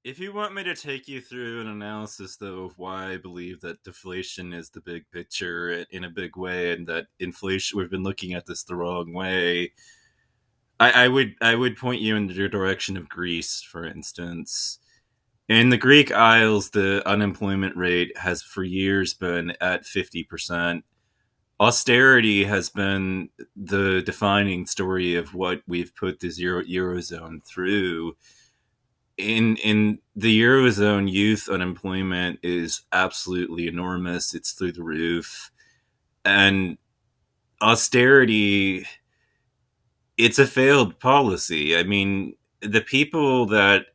If you want me to take you through an analysis, though, of why I believe that deflation is the big picture in a big way, and that inflation, we've been looking at this the wrong way, I would point you in the direction of Greece, for instance. In the Greek Isles, the unemployment rate has for years been at 50%. Austerity has been the defining story of what we've put the Eurozone through. In the Eurozone, youth unemployment is absolutely enormous. It's through the roof. And austerity, it's a failed policy. I mean, the people that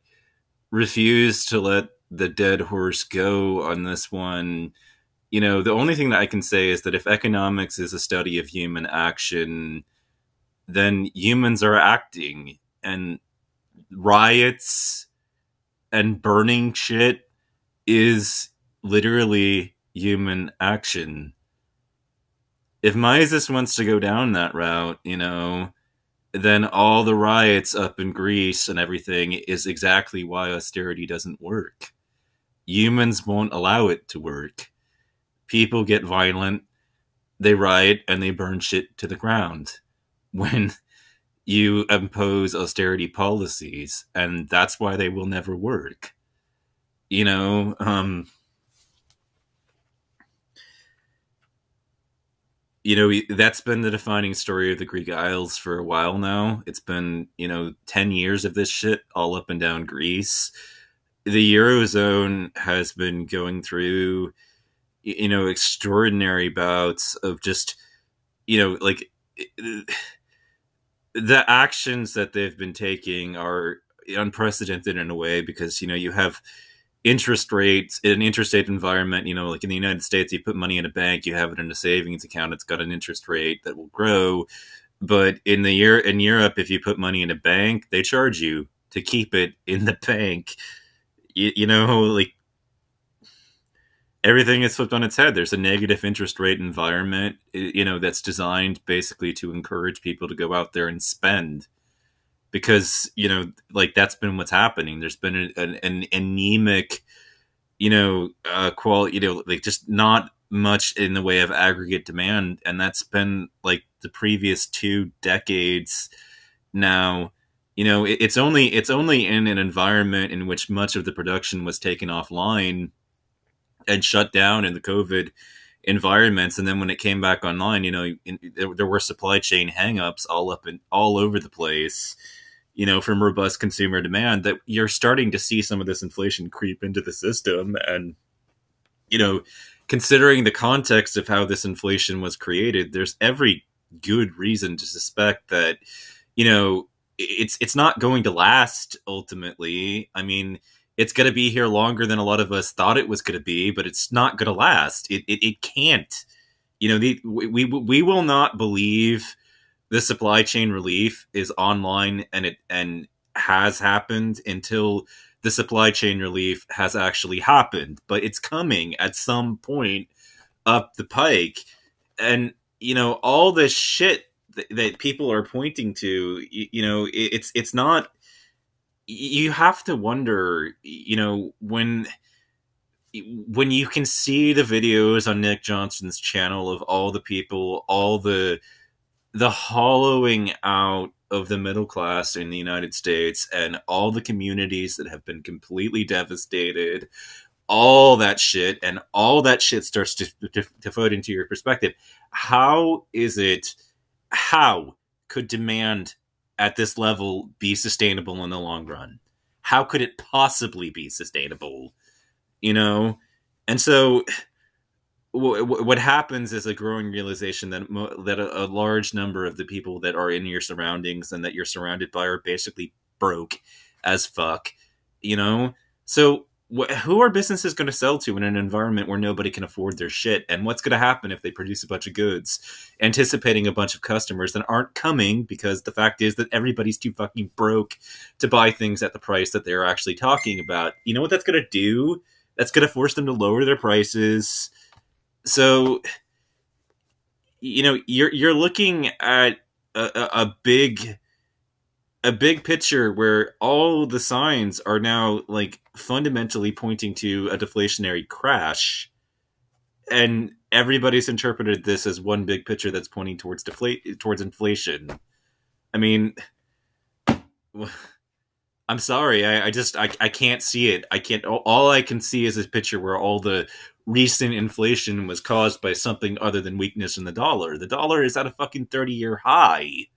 refuse to let the dead horse go on this one, the only thing that I can say is that if economics is a study of human action, then humans are acting, and riots and burning shit is literally human action. If Mises wants to go down that route, then all the riots up in Greece and everything is exactly why austerity doesn't work. Humans won't allow it to work. People get violent, they riot, and they burn shit to the ground when you impose austerity policies, and that's why they will never work. You know, um, that's been the defining story of the Greek Isles for a while now. It's been 10 years of this shit all up and down Greece. The Eurozone has been going through extraordinary bouts of just like the actions that they've been taking are unprecedented in a way, because you have interest rates in an interest rate environment. Like in the United States, you put money in a bank, you have it in a savings account, it's got an interest rate that will grow. But in Europe, if you put money in a bank, they charge you to keep it in the bank. Like everything is flipped on its head. There's a negative interest rate environment, that's designed basically to encourage people to go out there and spend, because like that's been what's happening. There's been an anemic, quality, like just not much in the way of aggregate demand, and that's been like the previous 2 decades now. It's only in an environment in which much of the production was taken offline and shut down in the COVID environments, and then when it came back online, there were supply chain hangups all over the place, from robust consumer demand, that you're starting to see some of this inflation creep into the system. And considering the context of how this inflation was created, there's every good reason to suspect that it's not going to last ultimately. I mean, it's going to be here longer than a lot of us thought it was going to be, but it's not going to last. It can't. We will not believe the supply chain relief is online and has happened until the supply chain relief has actually happened. But it's coming at some point up the pike, and all this shit that people are pointing to, it's not. You have to wonder, when you can see the videos on Nick Johnson's channel of all the people, all the hollowing out of the middle class in the United States, and all the communities that have been completely devastated, all that shit, and all that shit starts to float into your perspective. How could demand at this level be sustainable in the long run? How could it possibly be sustainable? And so what happens is a growing realization that a large number of the people that are in your surroundings and that you're surrounded by are basically broke as fuck. So who are businesses going to sell to in an environment where nobody can afford their shit? And what's going to happen if they produce a bunch of goods anticipating a bunch of customers that aren't coming, because the fact is that everybody's too fucking broke to buy things at the price that they're actually talking about? You know what that's going to do? That's going to force them to lower their prices. So you're looking at a big a big picture where all the signs are now like fundamentally pointing to a deflationary crash, and everybody's interpreted this as one big picture that's pointing towards inflation. I mean, I'm sorry, I can't see it. I can't. All I can see is this picture where all the recent inflation was caused by something other than weakness in the dollar. The dollar is at a fucking 30-year high.